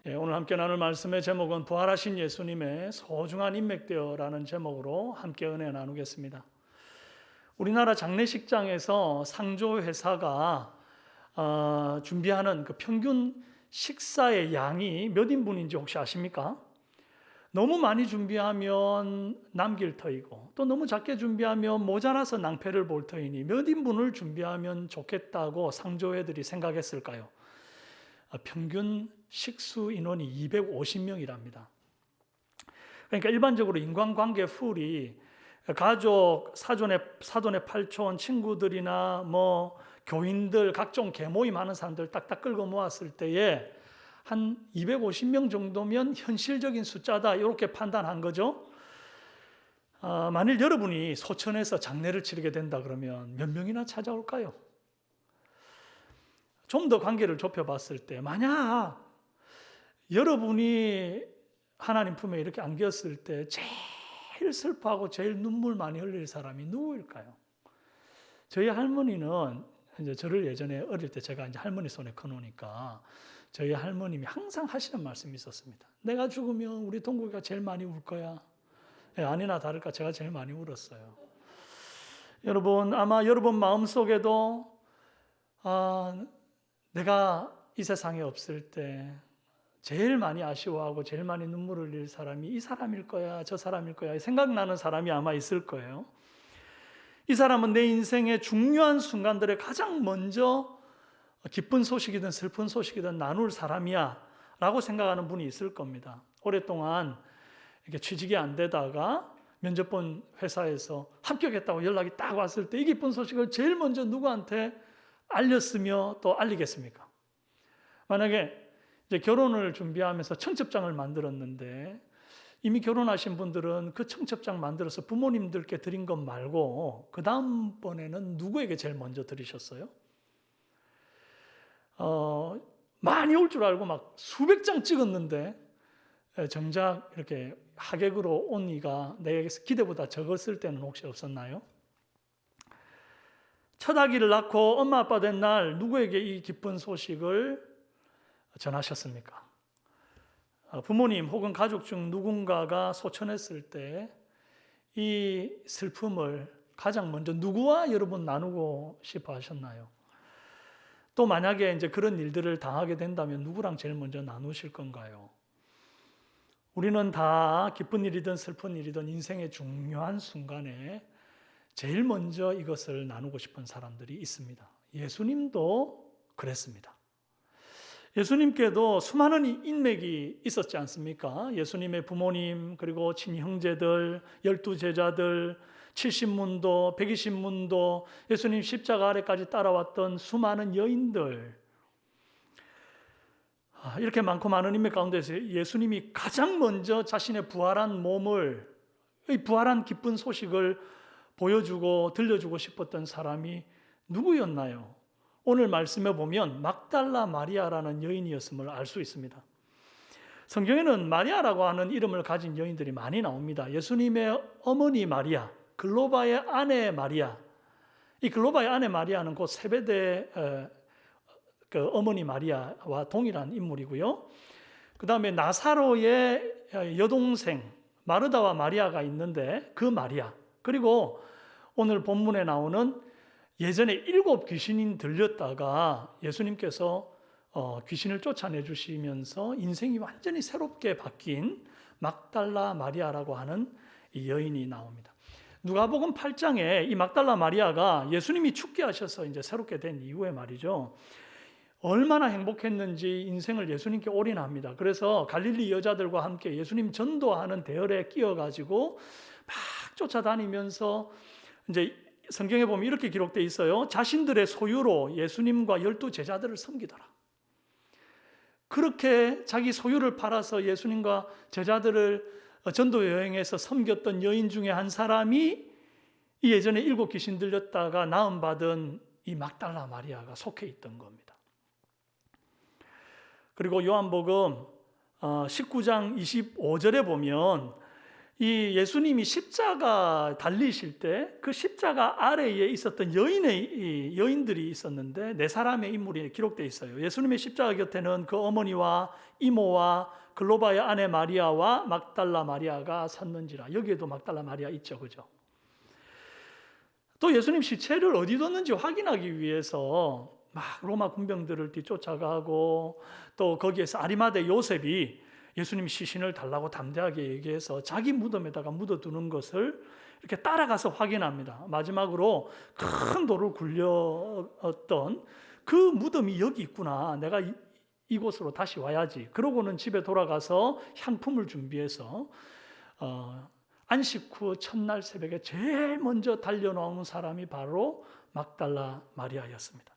오늘 함께 나눌 말씀의 제목은 부활하신 예수님의 소중한 인맥되어라는 제목으로 함께 은혜 나누겠습니다. 우리나라 장례식장에서 상조회사가 준비하는 그 평균 식사의 양이 몇 인분인지 혹시 아십니까? 너무 많이 준비하면 남길 터이고 또 너무 작게 준비하면 모자라서 낭패를 볼 터이니 몇 인분을 준비하면 좋겠다고 상조회들이 생각했을까요? 평균 식수 인원이 250명이랍니다. 그러니까 일반적으로 인간관계 풀이 가족, 사돈의 팔촌, 친구들이나 교인들, 각종 계모임 하는 사람들 딱딱 끌고 모았을 때에 한 250명 정도면 현실적인 숫자다 이렇게 판단한 거죠. 만일 여러분이 소천에서 장례를 치르게 된다 그러면 몇 명이나 찾아올까요? 좀 더 관계를 좁혀봤을 때 만약 여러분이 하나님 품에 이렇게 안겼을 때 제일 슬퍼하고 제일 눈물 많이 흘릴 사람이 누구일까요? 저희 할머니는 이제 저를 예전에 어릴 때 제가 이제 할머니 손에 커놓으니까 저희 할머님이 항상 하시는 말씀이 있었습니다. 내가 죽으면 우리 동국이가 제일 많이 울 거야. 아니나 다를까 제가 제일 많이 울었어요. 여러분 아마 여러분 마음속에도 내가 이 세상에 없을 때 제일 많이 아쉬워하고 제일 많이 눈물을 흘릴 사람이 이 사람일 거야, 저 사람일 거야 생각나는 사람이 아마 있을 거예요. 이 사람은 내 인생의 중요한 순간들에 가장 먼저 기쁜 소식이든 슬픈 소식이든 나눌 사람이야 라고 생각하는 분이 있을 겁니다. 오랫동안 이렇게 취직이 안 되다가 면접 본 회사에서 합격했다고 연락이 딱 왔을 때 이 기쁜 소식을 제일 먼저 누구한테 알렸으며 또 알리겠습니까? 만약에 이제 결혼을 준비하면서 청첩장을 만들었는데 이미 결혼하신 분들은 그 청첩장 만들어서 부모님들께 드린 것 말고 그 다음번에는 누구에게 제일 먼저 드리셨어요? 많이 올 줄 알고 막 수백 장 찍었는데 정작 이렇게 하객으로 온 이가 내 기대보다 적었을 때는 혹시 없었나요? 첫 아기를 낳고 엄마 아빠 된 날 누구에게 이 기쁜 소식을 전하셨습니까? 부모님 혹은 가족 중 누군가가 소천했을 때 이 슬픔을 가장 먼저 누구와 여러분 나누고 싶어 하셨나요? 또 만약에 이제 그런 일들을 당하게 된다면 누구랑 제일 먼저 나누실 건가요? 우리는 다 기쁜 일이든 슬픈 일이든 인생의 중요한 순간에 제일 먼저 이것을 나누고 싶은 사람들이 있습니다. 예수님도 그랬습니다. 예수님께도 수많은 인맥이 있었지 않습니까? 예수님의 부모님, 그리고 친형제들, 12제자들, 70문도, 120문도, 예수님 십자가 아래까지 따라왔던 수많은 여인들. 이렇게 많고 많은 인맥 가운데서 예수님이 가장 먼저 자신의 부활한 몸을, 이 부활한 기쁜 소식을 보여주고 들려주고 싶었던 사람이 누구였나요? 오늘 말씀에 보면 막달라 마리아라는 여인이었음을 알 수 있습니다. 성경에는 마리아라고 하는 이름을 가진 여인들이 많이 나옵니다. 예수님의 어머니 마리아, 글로바의 아내 마리아. 이 글로바의 아내 마리아는 곧 세베대 그 어머니 마리아와 동일한 인물이고요. 그 다음에 나사로의 여동생 마르다와 마리아가 있는데 그 마리아. 그리고 오늘 본문에 나오는 예전에 7 귀신이 들렸다가 예수님께서 귀신을 쫓아내 주시면서 인생이 완전히 새롭게 바뀐 막달라 마리아라고 하는 이 여인이 나옵니다. 누가복음 8장에 이 막달라 마리아가 예수님이 죽게 하셔서 이제 새롭게 된 이후에 말이죠. 얼마나 행복했는지 인생을 예수님께 올인합니다. 그래서 갈릴리 여자들과 함께 예수님 전도하는 대열에 끼어가지고 막 쫓아다니면서 이제 성경에 보면 이렇게 기록되어 있어요. 자신들의 소유로 예수님과 12제자들을 섬기더라. 그렇게 자기 소유를 팔아서 예수님과 제자들을 전도 여행에서 섬겼던 여인 중에 한 사람이 이 예전에 7 귀신 들렸다가 나음받은 이 막달라 마리아가 속해 있던 겁니다. 그리고 요한복음 19장 25절에 보면 이 예수님이 십자가 달리실 때 그 십자가 아래에 있었던 여인들이 있었는데 네 사람의 인물이 기록되어 있어요. 예수님의 십자가 곁에는 그 어머니와 이모와 글로바의 아내 마리아와 막달라 마리아가 섰는지라. 여기에도 막달라 마리아 있죠, 그죠? 또 예수님 시체를 어디 뒀는지 확인하기 위해서 막 로마 군병들을 뒤쫓아가고, 또 거기에서 아리마대 요셉이 예수님 시신을 달라고 담대하게 얘기해서 자기 무덤에다가 묻어두는 것을 이렇게 따라가서 확인합니다. 마지막으로 큰 돌을 굴렸던 그 무덤이 여기 있구나. 내가 이곳으로 다시 와야지. 그러고는 집에 돌아가서 향품을 준비해서 안식 후 첫날 새벽에 제일 먼저 달려나오는 사람이 바로 막달라 마리아였습니다.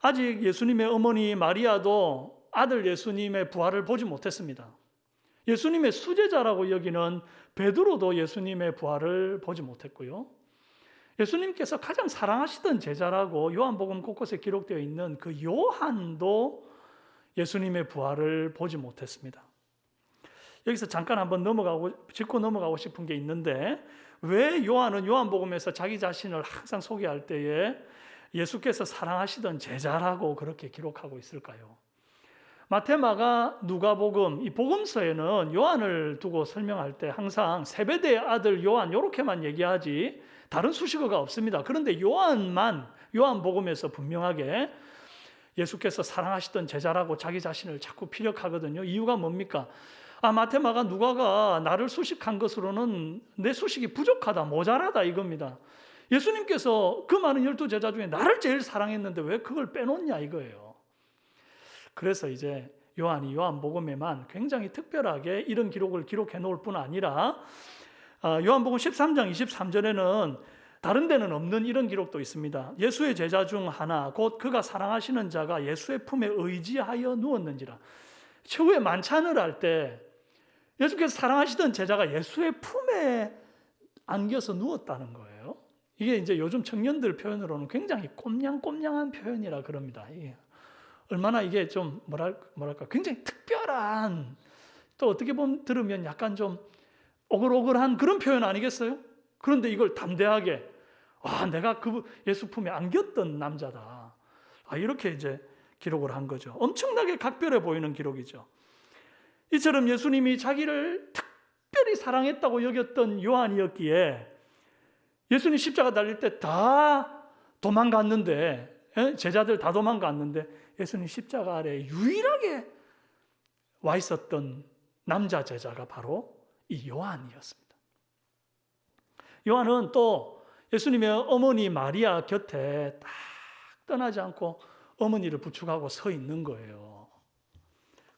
아직 예수님의 어머니 마리아도 아들 예수님의 부활을 보지 못했습니다. 예수님의 수제자라고 여기는 베드로도 예수님의 부활을 보지 못했고요. 예수님께서 가장 사랑하시던 제자라고 요한복음 곳곳에 기록되어 있는 그 요한도 예수님의 부활을 보지 못했습니다. 여기서 잠깐 한번 짚고 넘어가고 싶은 게 있는데, 왜 요한은 요한복음에서 자기 자신을 항상 소개할 때에 예수께서 사랑하시던 제자라고 그렇게 기록하고 있을까요? 마태, 마가, 누가복음, 이 복음서에는 요한을 두고 설명할 때 항상 세베대의 아들 요한 이렇게만 얘기하지 다른 수식어가 없습니다. 그런데 요한복음에서 분명하게 예수께서 사랑하시던 제자라고 자기 자신을 자꾸 피력하거든요. 이유가 뭡니까? 마태, 마가, 누가가 나를 수식한 것으로는 내 수식이 부족하다, 모자라다 이겁니다. 예수님께서 그 많은 12제자 중에 나를 제일 사랑했는데 왜 그걸 빼놓냐 이거예요. 그래서 이제 요한이 요한복음에만 굉장히 특별하게 이런 기록을 기록해 놓을 뿐 아니라 요한복음 13장 23절에는 다른 데는 없는 이런 기록도 있습니다. 예수의 제자 중 하나 곧 그가 사랑하시는 자가 예수의 품에 의지하여 누웠는지라. 최후의 만찬을 할 때 예수께서 사랑하시던 제자가 예수의 품에 안겨서 누웠다는 거예요. 이게 이제 요즘 청년들 표현으로는 굉장히 꼼냥꼼냥한 표현이라 그럽니다. 얼마나 이게 좀 뭐랄까 굉장히 특별한, 또 어떻게 보면 들으면 약간 좀 오글오글한 그런 표현 아니겠어요? 그런데 이걸 담대하게 내가 그 예수 품에 안겼던 남자다. 이렇게 이제 기록을 한 거죠. 엄청나게 각별해 보이는 기록이죠. 이처럼 예수님이 자기를 특별히 사랑했다고 여겼던 요한이었기에 예수님 십자가 달릴 때 다 도망갔는데, 제자들 다 도망갔는데 예수님 십자가 아래에 유일하게 와 있었던 남자 제자가 바로 이 요한이었습니다. 요한은 또 예수님의 어머니 마리아 곁에 딱 떠나지 않고 어머니를 부축하고 서 있는 거예요.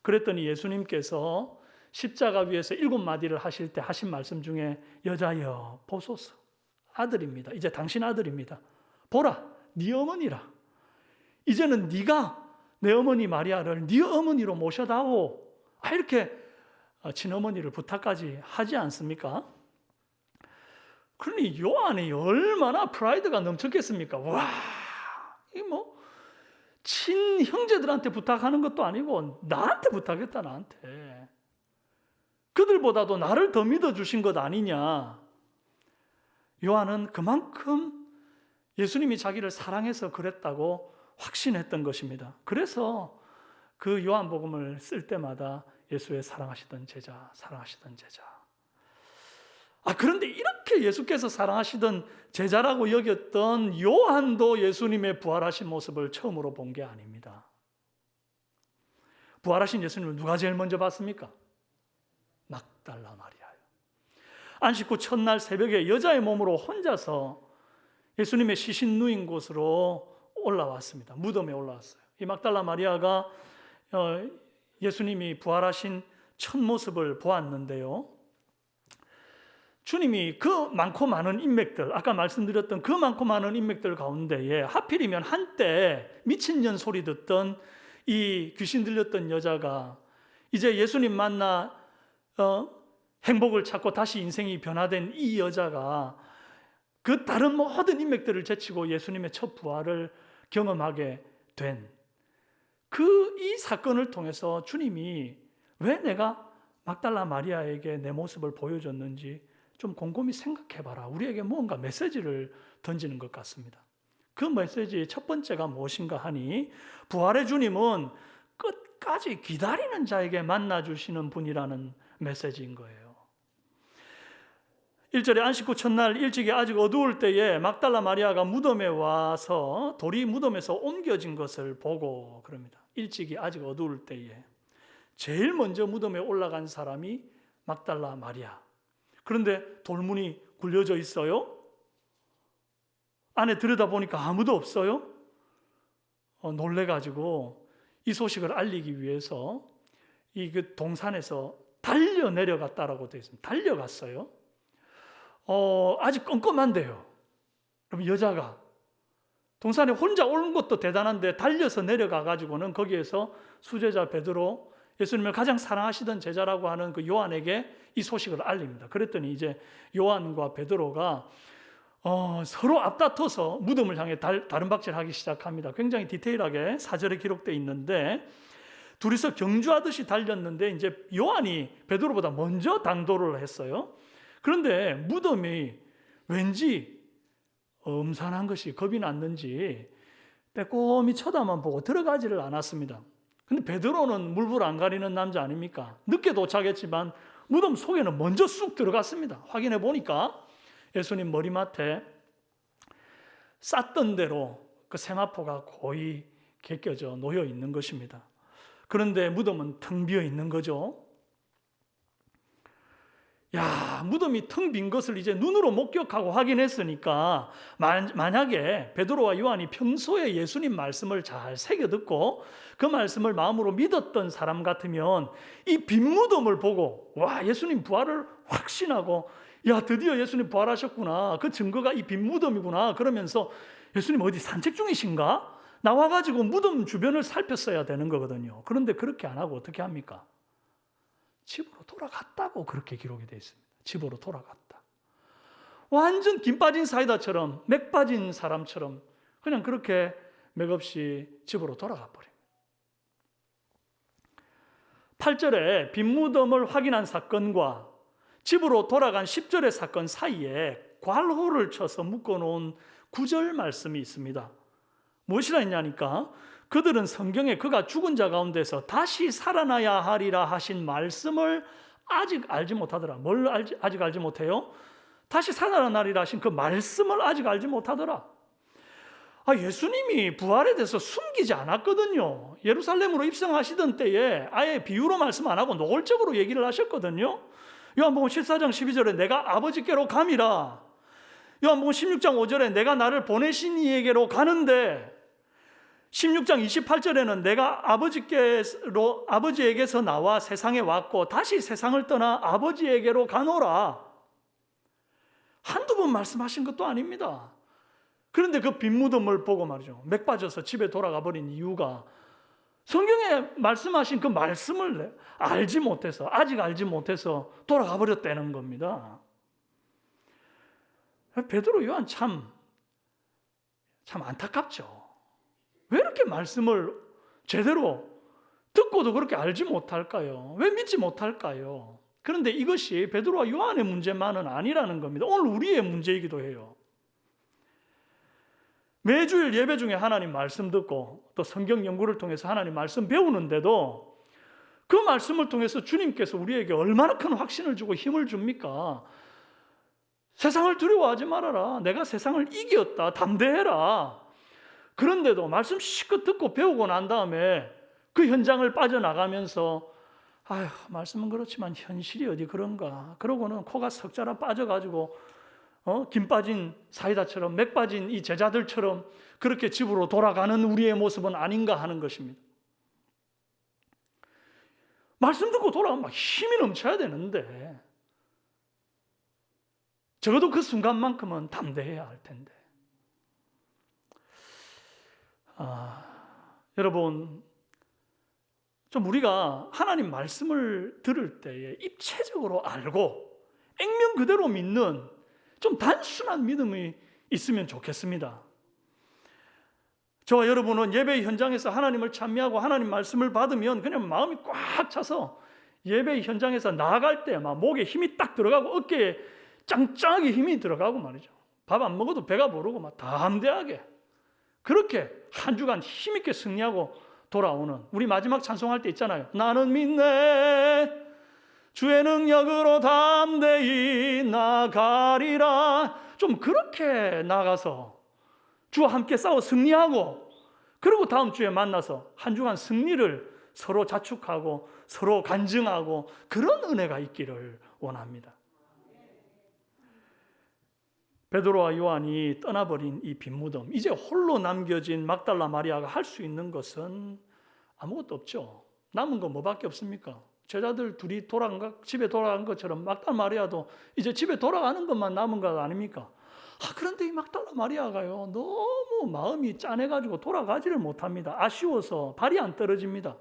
그랬더니 예수님께서 십자가 위에서 7마디를 하실 때 하신 말씀 중에 여자여 보소서, 아들입니다. 이제 당신 아들입니다. 보라, 네 어머니라. 이제는 네가 내 어머니 마리아를 네 어머니로 모셔다오. 이렇게 친어머니를 부탁까지 하지 않습니까? 그러니 요한이 얼마나 프라이드가 넘쳤겠습니까? 와, 이 친형제들한테 부탁하는 것도 아니고 나한테 부탁했다, 나한테. 그들보다도 나를 더 믿어주신 것 아니냐. 요한은 그만큼 예수님이 자기를 사랑해서 그랬다고 확신했던 것입니다. 그래서 그 요한복음을 쓸 때마다 예수의 사랑하시던 제자, 사랑하시던 제자. 그런데 이렇게 예수께서 사랑하시던 제자라고 여겼던 요한도 예수님의 부활하신 모습을 처음으로 본 게 아닙니다. 부활하신 예수님을 누가 제일 먼저 봤습니까? 막달라 마리아요. 안식 후 첫날 새벽에 여자의 몸으로 혼자서 예수님의 시신 누인 곳으로 올라왔습니다. 무덤에 올라왔어요. 이 막달라 마리아가 예수님이 부활하신 첫 모습을 보았는데요. 주님이 그 많고 많은 인맥들, 아까 말씀드렸던 그 많고 많은 인맥들 가운데에 하필이면 한때 미친년 소리 듣던 이 귀신 들렸던 여자가 이제 예수님 만나 행복을 찾고 다시 인생이 변화된 이 여자가 그 다른 모든 인맥들을 제치고 예수님의 첫 부활을 경험하게 된 이 사건을 통해서 주님이 왜 내가 막달라 마리아에게 내 모습을 보여줬는지 좀 곰곰이 생각해봐라. 우리에게 뭔가 메시지를 던지는 것 같습니다. 그 메시지의 첫 번째가 무엇인가 하니 부활의 주님은 끝까지 기다리는 자에게 만나주시는 분이라는 메시지인 거예요. 1절에 안식 후 첫날 일찍이 아직 어두울 때에 막달라 마리아가 무덤에 와서 돌이 무덤에서 옮겨진 것을 보고 그럽니다. 일찍이 아직 어두울 때에 제일 먼저 무덤에 올라간 사람이 막달라 마리아. 그런데 돌문이 굴려져 있어요. 안에 들여다보니까 아무도 없어요. 놀래가지고 이 소식을 알리기 위해서 이 동산에서 달려 내려갔다라고 되어 있습니다. 달려갔어요. 아직 껌껌한데요. 그럼 여자가 동산에 혼자 온 것도 대단한데 달려서 내려가가지고는 거기에서 수제자 베드로, 예수님을 가장 사랑하시던 제자라고 하는 그 요한에게 이 소식을 알립니다. 그랬더니 이제 요한과 베드로가 서로 앞다퉈서 무덤을 향해 다름박질하기 시작합니다. 굉장히 디테일하게 사절에 기록되어 있는데 둘이서 경주하듯이 달렸는데 이제 요한이 베드로보다 먼저 당도를 했어요. 그런데 무덤이 왠지 음산한 것이 겁이 났는지 빼꼼히 쳐다만 보고 들어가지를 않았습니다. 근데 베드로는 물불 안 가리는 남자 아닙니까? 늦게 도착했지만 무덤 속에는 먼저 쑥 들어갔습니다. 확인해 보니까 예수님 머리맡에 쌌던 대로 그 세마포가 고이 개껴져 놓여 있는 것입니다. 그런데 무덤은 텅 비어 있는 거죠. 무덤이 텅 빈 것을 이제 눈으로 목격하고 확인했으니까 만약에 베드로와 요한이 평소에 예수님 말씀을 잘 새겨 듣고 그 말씀을 마음으로 믿었던 사람 같으면 이 빈 무덤을 보고 예수님 부활을 확신하고 드디어 예수님 부활하셨구나. 그 증거가 이 빈 무덤이구나. 그러면서 예수님 어디 산책 중이신가? 나와가지고 무덤 주변을 살폈어야 되는 거거든요. 그런데 그렇게 안 하고 어떻게 합니까? 집으로 돌아갔다고 그렇게 기록이 되어 있습니다. 집으로 돌아갔다. 완전 김 빠진 사이다처럼 맥 빠진 사람처럼 그냥 그렇게 맥없이 집으로 돌아가 버립니다. 8절에 빈 무덤을 확인한 사건과 집으로 돌아간 10절의 사건 사이에 괄호를 쳐서 묶어놓은 9절 말씀이 있습니다. 무엇이라 했냐니까 그들은 성경에 그가 죽은 자 가운데서 다시 살아나야 하리라 하신 말씀을 아직 알지 못하더라. 뭘 아직 알지 못해요? 다시 살아나리라 하신 그 말씀을 아직 알지 못하더라. 예수님이 부활에 대해서 숨기지 않았거든요. 예루살렘으로 입성하시던 때에 아예 비유로 말씀 안 하고 노골적으로 얘기를 하셨거든요. 요한복음 14장 12절에 내가 아버지께로 감이라. 요한복음 16장 5절에 내가 나를 보내신 이에게로 가는데 16장 28절에는 내가 아버지에게서 나와 세상에 왔고 다시 세상을 떠나 아버지에게로 가노라. 한두 번 말씀하신 것도 아닙니다. 그런데 그 빈 무덤을 보고 말이죠. 맥 빠져서 집에 돌아가 버린 이유가 성경에 말씀하신 그 말씀을 아직 알지 못해서 돌아가 버렸다는 겁니다. 베드로 요한 참 안타깝죠. 왜 이렇게 말씀을 제대로 듣고도 그렇게 알지 못할까요? 왜 믿지 못할까요? 그런데 이것이 베드로와 요한의 문제만은 아니라는 겁니다. 오늘 우리의 문제이기도 해요. 매주일 예배 중에 하나님 말씀 듣고 또 성경 연구를 통해서 하나님 말씀 배우는데도 그 말씀을 통해서 주님께서 우리에게 얼마나 큰 확신을 주고 힘을 줍니까? 세상을 두려워하지 말아라. 내가 세상을 이겼다. 담대해라. 그런데도 말씀 실컷 듣고 배우고 난 다음에 그 현장을 빠져나가면서 말씀은 그렇지만 현실이 어디 그런가. 그러고는 코가 석자라 빠져가지고 김 빠진 사이다처럼 맥 빠진 이 제자들처럼 그렇게 집으로 돌아가는 우리의 모습은 아닌가 하는 것입니다. 말씀 듣고 돌아가면 막 힘이 넘쳐야 되는데 적어도 그 순간만큼은 담대해야 할 텐데. 여러분, 좀 우리가 하나님 말씀을 들을 때에 입체적으로 알고 액면 그대로 믿는 좀 단순한 믿음이 있으면 좋겠습니다. 저와 여러분은 예배 현장에서 하나님을 찬미하고 하나님 말씀을 받으면 그냥 마음이 꽉 차서 예배 현장에서 나아갈 때 막 목에 힘이 딱 들어가고 어깨에 짱짱하게 힘이 들어가고 말이죠. 밥 안 먹어도 배가 부르고 막 담대하게 그렇게 한 주간 힘있게 승리하고 돌아오는, 우리 마지막 찬송할 때 있잖아요. 나는 믿네 주의 능력으로 담대히 나가리라. 좀 그렇게 나가서 주와 함께 싸워 승리하고, 그리고 다음 주에 만나서 한 주간 승리를 서로 자축하고 서로 간증하고 그런 은혜가 있기를 원합니다. 베드로와 요한이 떠나버린 이 빈무덤, 이제 홀로 남겨진 막달라 마리아가 할 수 있는 것은 아무것도 없죠. 남은 거 뭐밖에 없습니까? 제자들 둘이 집에 돌아간 것처럼 막달라 마리아도 이제 집에 돌아가는 것만 남은 것 아닙니까? 그런데 이 막달라 마리아가요, 너무 마음이 짠해가지고 돌아가지를 못합니다. 아쉬워서 발이 안 떨어집니다.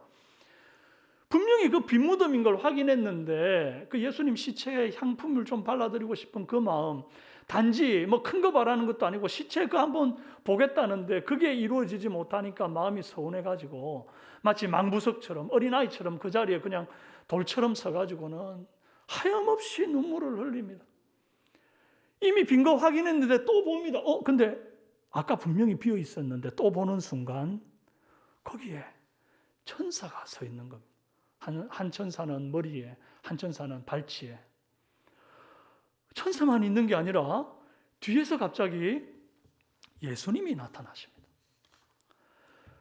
분명히 그 빈무덤인 걸 확인했는데 그 예수님 시체에 향품을 좀 발라드리고 싶은 그 마음, 단지 뭐 큰 거 바라는 것도 아니고 시체 그 한번 보겠다는데 그게 이루어지지 못하니까 마음이 서운해가지고 마치 망부석처럼 어린아이처럼 그 자리에 그냥 돌처럼 서가지고는 하염없이 눈물을 흘립니다. 이미 빈 거 확인했는데 또 봅니다. 근데 아까 분명히 비어 있었는데 또 보는 순간 거기에 천사가 서 있는 겁니다. 한 천사는 머리에, 한 천사는 발치에. 천사만 있는 게 아니라 뒤에서 갑자기 예수님이 나타나십니다.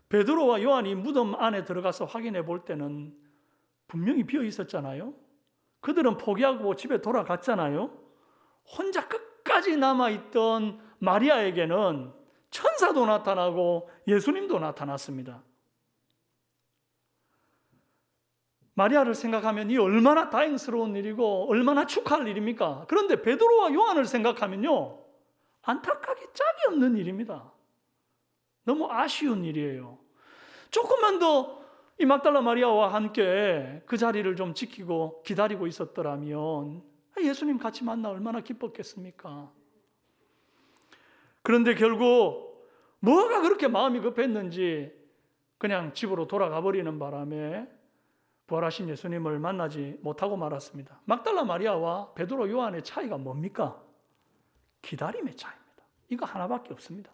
베드로와 요한이 무덤 안에 들어가서 확인해 볼 때는 분명히 비어 있었잖아요. 그들은 포기하고 집에 돌아갔잖아요. 혼자 끝까지 남아있던 마리아에게는 천사도 나타나고 예수님도 나타났습니다. 마리아를 생각하면 이 얼마나 다행스러운 일이고 얼마나 축하할 일입니까? 그런데 베드로와 요한을 생각하면요, 안타깝게 짝이 없는 일입니다. 너무 아쉬운 일이에요. 조금만 더 이 막달라 마리아와 함께 그 자리를 좀 지키고 기다리고 있었더라면 예수님 같이 만나 얼마나 기뻤겠습니까? 그런데 결국 뭐가 그렇게 마음이 급했는지 그냥 집으로 돌아가 버리는 바람에 부활하신 예수님을 만나지 못하고 말았습니다. 막달라 마리아와 베드로 요한의 차이가 뭡니까? 기다림의 차이입니다. 이거 하나밖에 없습니다.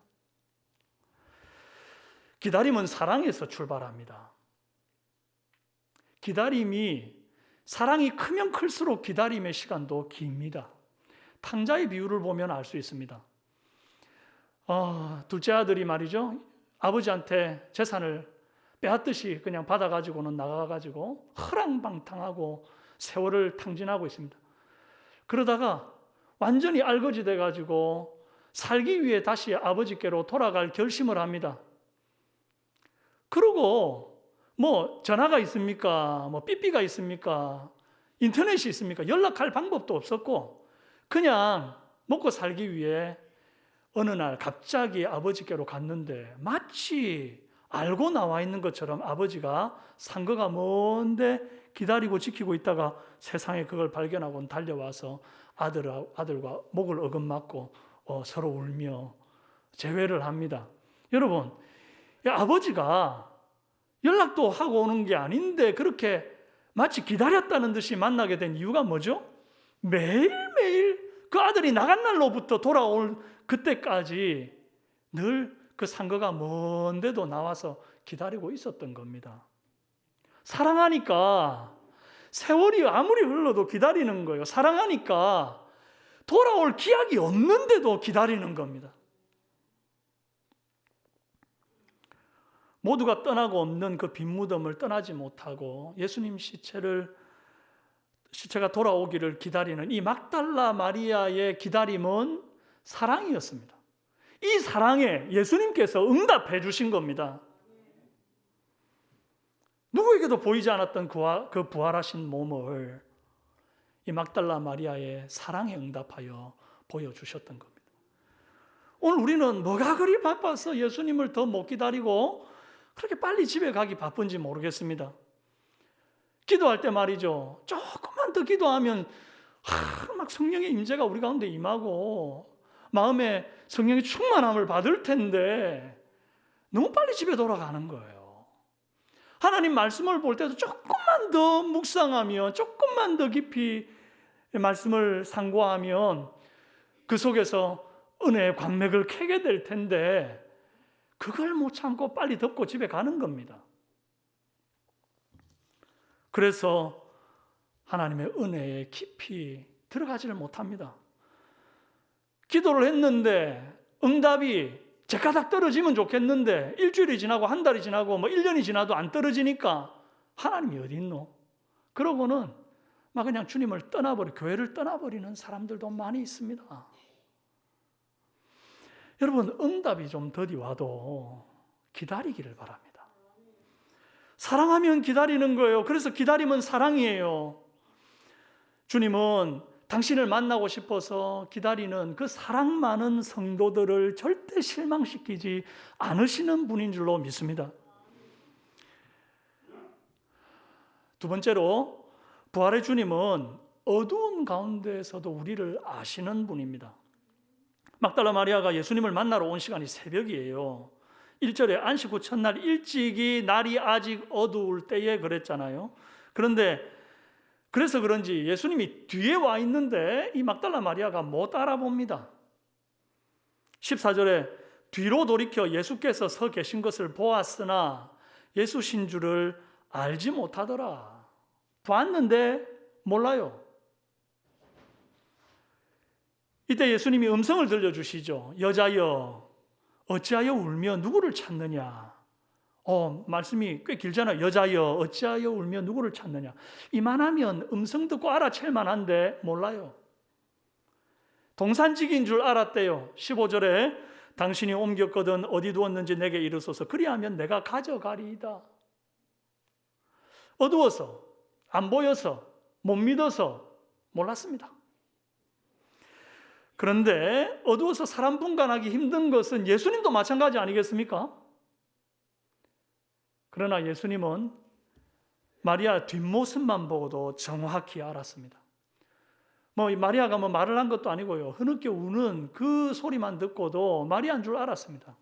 기다림은 사랑에서 출발합니다. 기다림이, 사랑이 크면 클수록 기다림의 시간도 깁니다. 탕자의 비유를 보면 알 수 있습니다. 둘째 아들이 말이죠, 아버지한테 재산을 빼앗듯이 그냥 받아가지고는 나가가지고 허랑방탕하고 세월을 탕진하고 있습니다. 그러다가 완전히 알거지 돼가지고 살기 위해 다시 아버지께로 돌아갈 결심을 합니다. 그러고 뭐 전화가 있습니까? 뭐 삐삐가 있습니까? 인터넷이 있습니까? 연락할 방법도 없었고 그냥 먹고 살기 위해 어느 날 갑자기 아버지께로 갔는데 마치 알고 나와 있는 것처럼 아버지가 상거가 먼데 기다리고 지키고 있다가 세상에 그걸 발견하고 달려와서 아들과 목을 어긋맞고 서로 울며 재회를 합니다. 여러분, 아버지가 연락도 하고 오는 게 아닌데 그렇게 마치 기다렸다는 듯이 만나게 된 이유가 뭐죠? 매일매일 그 아들이 나간 날로부터 돌아올 그때까지 늘 그 상거가 먼데도 나와서 기다리고 있었던 겁니다. 사랑하니까 세월이 아무리 흘러도 기다리는 거예요. 사랑하니까 돌아올 기약이 없는데도 기다리는 겁니다. 모두가 떠나고 없는 그 빈무덤을 떠나지 못하고 예수님 시체가 돌아오기를 기다리는 이 막달라 마리아의 기다림은 사랑이었습니다. 이 사랑에 예수님께서 응답해 주신 겁니다. 누구에게도 보이지 않았던 그 부활하신 몸을 이 막달라 마리아의 사랑에 응답하여 보여주셨던 겁니다. 오늘 우리는 뭐가 그리 바빠서 예수님을 더 못 기다리고 그렇게 빨리 집에 가기 바쁜지 모르겠습니다. 기도할 때 말이죠, 조금만 더 기도하면 막 성령의 임재가 우리 가운데 임하고 마음에 성령의 충만함을 받을 텐데 너무 빨리 집에 돌아가는 거예요. 하나님 말씀을 볼 때도 조금만 더 묵상하면, 조금만 더 깊이 말씀을 상고하면 그 속에서 은혜의 관맥을 캐게 될 텐데 그걸 못 참고 빨리 덮고 집에 가는 겁니다. 그래서 하나님의 은혜에 깊이 들어가지를 못합니다. 기도를 했는데 응답이 제가닥 떨어지면 좋겠는데 일주일이 지나고 한 달이 지나고 1년이 지나도 안 떨어지니까 하나님이 어디 있노? 그러고는 막 그냥 주님을 교회를 떠나버리는 사람들도 많이 있습니다. 여러분, 응답이 좀 더디 와도 기다리기를 바랍니다. 사랑하면 기다리는 거예요. 그래서 기다림은 사랑이에요. 주님은 당신을 만나고 싶어서 기다리는 그 사랑 많은 성도들을 절대 실망시키지 않으시는 분인 줄로 믿습니다. 두 번째로, 부활의 주님은 어두운 가운데에서도 우리를 아시는 분입니다. 막달라 마리아가 예수님을 만나러 온 시간이 새벽이에요. 1절에 안식 후 첫날 일찍이 날이 아직 어두울 때에 그랬잖아요. 그래서 그런지 예수님이 뒤에 와 있는데 이 막달라 마리아가 못 알아봅니다. 14절에 뒤로 돌이켜 예수께서 서 계신 것을 보았으나 예수신 줄을 알지 못하더라. 봤는데 몰라요. 이때 예수님이 음성을 들려주시죠. 여자여, 어찌하여 울며 누구를 찾느냐? 말씀이 꽤 길잖아요. 여자여, 어찌하여 울며 누구를 찾느냐? 이만하면 음성 듣고 알아챌 만한데 몰라요. 동산직인 줄 알았대요. 15절에 당신이 옮겼거든 어디 두었는지 내게 이르소서. 그리하면 내가 가져가리이다. 어두워서, 안 보여서, 못 믿어서 몰랐습니다. 그런데 어두워서 사람 분간하기 힘든 것은 예수님도 마찬가지 아니겠습니까? 그러나 예수님은 마리아 뒷모습만 보고도 정확히 알았습니다. 마리아가 말을 한 것도 아니고요. 흐느껴 우는 그 소리만 듣고도 마리아인 줄 알았습니다.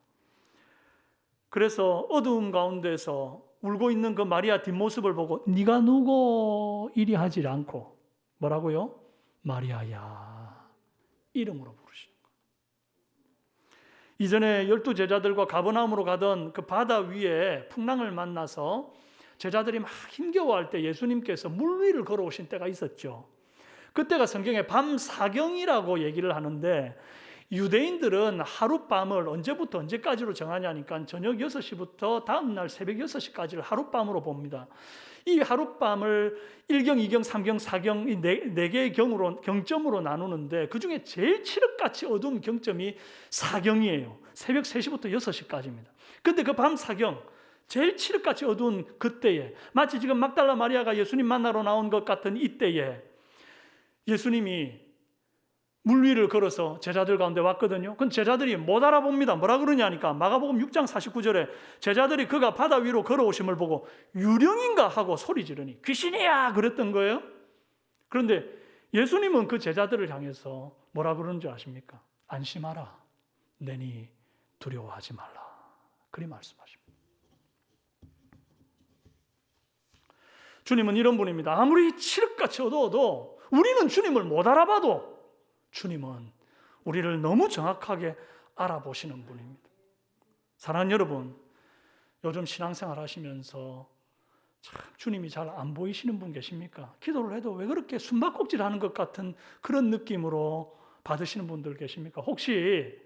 그래서 어두움 가운데서 울고 있는 그 마리아 뒷모습을 보고 네가 누구? 이리 하지 않고 뭐라고요? 마리아야. 이름으로 부르시는 거예요. 이전에 12제자들과 가버나움으로 가던 그 바다 위에 풍랑을 만나서 제자들이 막 힘겨워할 때 예수님께서 물 위를 걸어오신 때가 있었죠. 그때가 성경에 밤사경이라고 얘기를 하는데 유대인들은 하룻밤을 언제부터 언제까지로 정하냐니까 저녁 6시부터 다음날 새벽 6시까지를 하룻밤으로 봅니다. 이 하룻밤을 1경, 2경, 3경, 4경 이 네 개의 경점으로 나누는데 그중에 제일 칠흑같이 어두운 경점이 4경이에요. 새벽 3시부터 6시까지입니다. 그런데 그 밤 4경 제일 칠흑같이 어두운 그때에 마치 지금 막달라 마리아가 예수님 만나러 나온 것 같은 이때에 예수님이 물 위를 걸어서 제자들 가운데 왔거든요. 그건 제자들이 못 알아봅니다. 뭐라 그러냐니까 마가복음 6장 49절에 제자들이 그가 바다 위로 걸어오심을 보고 유령인가 하고 소리 지르니 귀신이야 그랬던 거예요. 그런데 예수님은 그 제자들을 향해서 뭐라 그러는 줄 아십니까? 안심하라. 내니 두려워하지 말라. 그리 말씀하십니다. 주님은 이런 분입니다. 아무리 칠흑같이 어두워도 우리는 주님을 못 알아봐도 주님은 우리를 너무 정확하게 알아보시는 분입니다. 사랑하는 여러분, 요즘 신앙생활 하시면서 참 주님이 잘 안 보이시는 분 계십니까? 기도를 해도 왜 그렇게 숨바꼭질하는 것 같은 그런 느낌으로 받으시는 분들 계십니까? 혹시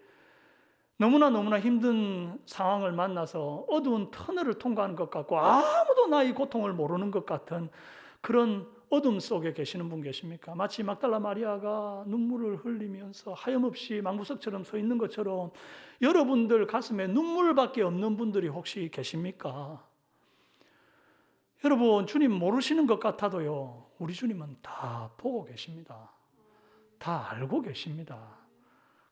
너무나 힘든 상황을 만나서 어두운 터널을 통과하는 것 같고 아무도 나의 고통을 모르는 것 같은 그런 어둠 속에 계시는 분 계십니까? 마치 막달라 마리아가 눈물을 흘리면서 하염없이 망부석처럼 서 있는 것처럼 여러분들 가슴에 눈물밖에 없는 분들이 혹시 계십니까? 여러분, 주님 모르시는 것 같아도요, 우리 주님은 다 보고 계십니다. 다 알고 계십니다.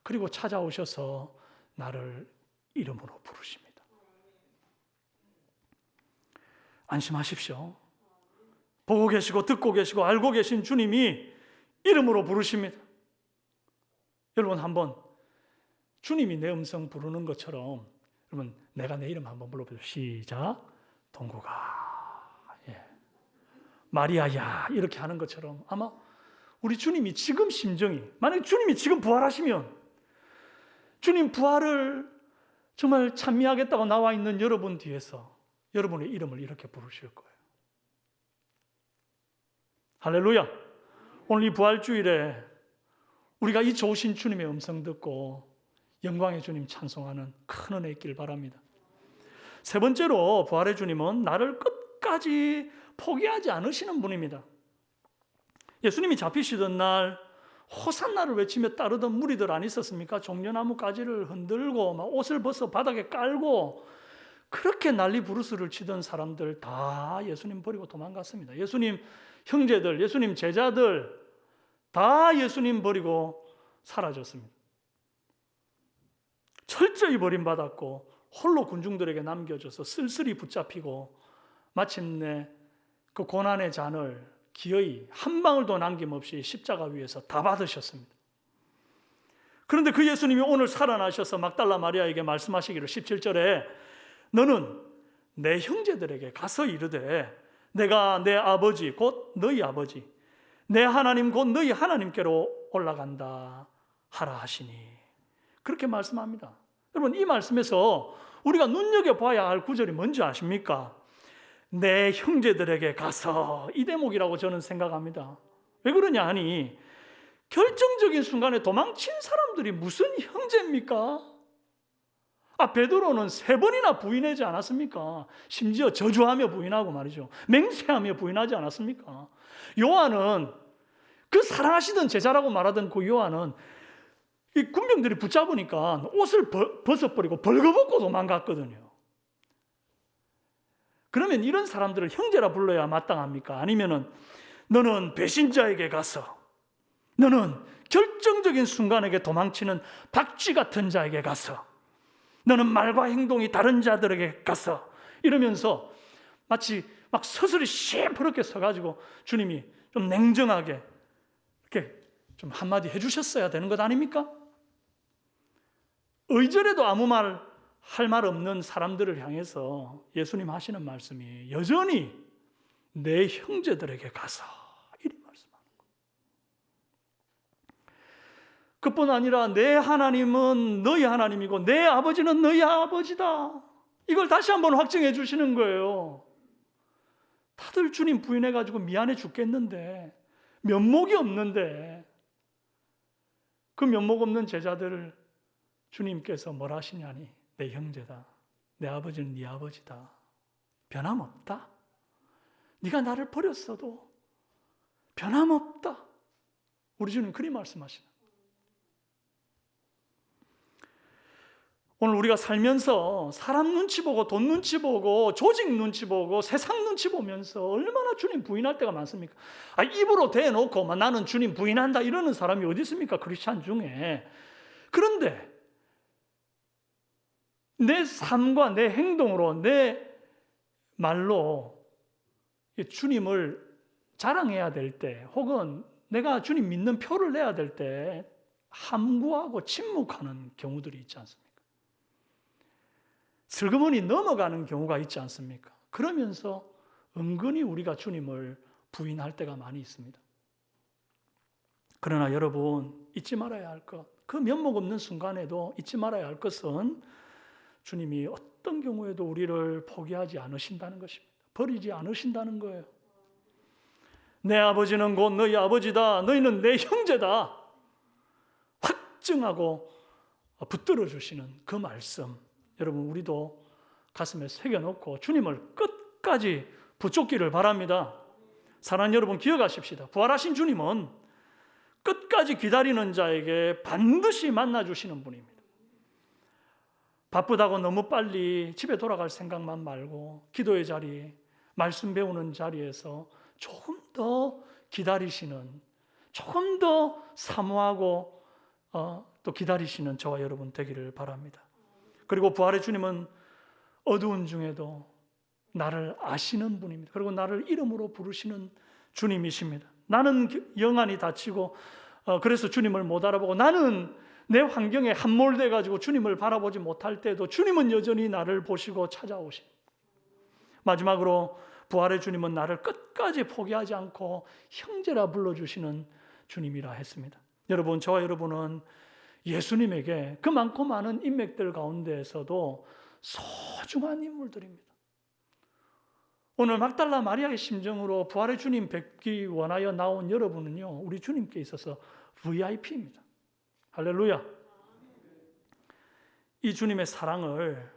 그리고 찾아오셔서 나를 이름으로 부르십니다. 안심하십시오. 보고 계시고 듣고 계시고 알고 계신 주님이 이름으로 부르십니다. 여러분 한번 주님이 내 음성 부르는 것처럼 여러분 내가 내 이름 한번 불러보세요. 시작. 동구가 마리아야 이렇게 하는 것처럼 아마 우리 주님이 지금 심정이, 만약에 주님이 지금 부활하시면 주님 부활을 정말 찬미하겠다고 나와 있는 여러분 뒤에서 여러분의 이름을 이렇게 부르실 거예요. 할렐루야. 오늘 이 부활주일에 우리가 이 좋으신 주님의 음성 듣고 영광의 주님 찬송하는 큰 은혜 있길 바랍니다. 세 번째로 부활의 주님은 나를 끝까지 포기하지 않으시는 분입니다. 예수님이 잡히시던 날 호산나를 외치며 따르던 무리들 안 있었습니까? 종려나무 가지를 흔들고 막 옷을 벗어 바닥에 깔고 그렇게 난리 부르스를 치던 사람들 다 예수님 버리고 도망갔습니다. 예수님 형제들, 예수님 제자들 다 예수님 버리고 사라졌습니다. 철저히 버림받았고 홀로 군중들에게 남겨져서 쓸쓸히 붙잡히고 마침내 그 고난의 잔을 기어이 한 방울도 남김없이 십자가 위에서 다 받으셨습니다. 그런데 그 예수님이 오늘 살아나셔서 막달라 마리아에게 말씀하시기를 17절에 너는 내 형제들에게 가서 이르되 내가 내 아버지 곧 너희 아버지 내 하나님 곧 너희 하나님께로 올라간다 하라 하시니 그렇게 말씀합니다. 여러분 이 말씀에서 우리가 눈여겨봐야 할 구절이 뭔지 아십니까? 내 형제들에게 가서 이 대목이라고 저는 생각합니다. 왜 그러냐 하니 결정적인 순간에 도망친 사람들이 무슨 형제입니까? 베드로는 3번이나 부인하지 않았습니까? 심지어 저주하며 부인하고 말이죠. 맹세하며 부인하지 않았습니까? 요한은 그 사랑하시던 제자라고 말하던 그 요한은 이 군병들이 붙잡으니까 옷을 벗어버리고 벌거벗고 도망갔거든요. 그러면 이런 사람들을 형제라 불러야 마땅합니까? 아니면은 너는 배신자에게 가서 너는 결정적인 순간에게 도망치는 박쥐 같은 자에게 가서 너는 말과 행동이 다른 자들에게 가서 이러면서 마치 막 서슬이 시퍼렇게 서가지고 주님이 좀 냉정하게 이렇게 좀 한마디 해주셨어야 되는 것 아닙니까? 의절에도 아무 말 할 말 없는 사람들을 향해서 예수님 하시는 말씀이 여전히 내 형제들에게 가서 이리 말씀하는 거예요. 그뿐 아니라 내 하나님은 너희 하나님이고 내 아버지는 너희 아버지다. 이걸 다시 한번 확증해 주시는 거예요. 다들 주님 부인해가지고 미안해 죽겠는데 면목이 없는데 그 면목 없는 제자들을 주님께서 뭘 하시냐니 내 형제다. 내 아버지는 네 아버지다. 변함없다. 네가 나를 버렸어도 변함없다. 우리 주님 그리 말씀하시는. 오늘 우리가 살면서 사람 눈치 보고 돈 눈치 보고 조직 눈치 보고 세상 눈치 보면서 얼마나 주님 부인할 때가 많습니까? 입으로 대놓고 나는 주님 부인한다 이러는 사람이 어디 있습니까? 크리스찬 중에. 그런데 내 삶과 내 행동으로 내 말로 주님을 자랑해야 될 때 혹은 내가 주님 믿는 표를 내야 될 때 함구하고 침묵하는 경우들이 있지 않습니까? 슬그머니 넘어가는 경우가 있지 않습니까? 그러면서 은근히 우리가 주님을 부인할 때가 많이 있습니다. 그러나 여러분 잊지 말아야 할 것, 그 면목 없는 순간에도 잊지 말아야 할 것은 주님이 어떤 경우에도 우리를 포기하지 않으신다는 것입니다. 버리지 않으신다는 거예요. 내 아버지는 곧 너희 아버지다. 너희는 내 형제다. 확증하고 붙들어 주시는 그 말씀, 여러분 우리도 가슴에 새겨놓고 주님을 끝까지 붙잡기를 바랍니다. 사랑하는 여러분 기억하십시다. 부활하신 주님은 끝까지 기다리는 자에게 반드시 만나주시는 분입니다. 바쁘다고 너무 빨리 집에 돌아갈 생각만 말고 기도의 자리, 말씀 배우는 자리에서 조금 더 기다리시는, 조금 더 사모하고 또 기다리시는 저와 여러분 되기를 바랍니다. 그리고 부활의 주님은 어두운 중에도 나를 아시는 분입니다. 그리고 나를 이름으로 부르시는 주님이십니다. 나는 영안이 닫히고 그래서 주님을 못 알아보고 나는 내 환경에 함몰돼 가지고 주님을 바라보지 못할 때도 주님은 여전히 나를 보시고 찾아오십니다. 마지막으로 부활의 주님은 나를 끝까지 포기하지 않고 형제라 불러주시는 주님이라 했습니다. 여러분, 저와 여러분은 예수님에게 그 많고 많은 인맥들 가운데에서도 소중한 인물들입니다. 오늘 막달라 마리아의 심정으로 부활의 주님 뵙기 원하여 나온 여러분은요, 우리 주님께 있어서 VIP입니다. 할렐루야. 이 주님의 사랑을,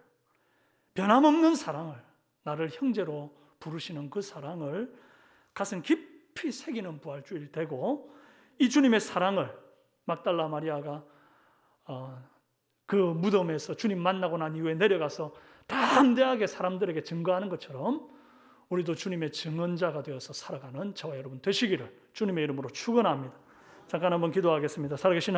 변함없는 사랑을, 나를 형제로 부르시는 그 사랑을 가슴 깊이 새기는 부활주일 되고, 이 주님의 사랑을 막달라 마리아가 그 무덤에서 주님 만나고 난 이후에 내려가서 담대하게 사람들에게 증거하는 것처럼 우리도 주님의 증언자가 되어서 살아가는 저와 여러분 되시기를 주님의 이름으로 축원합니다. 잠깐 한번 기도하겠습니다. 살아계신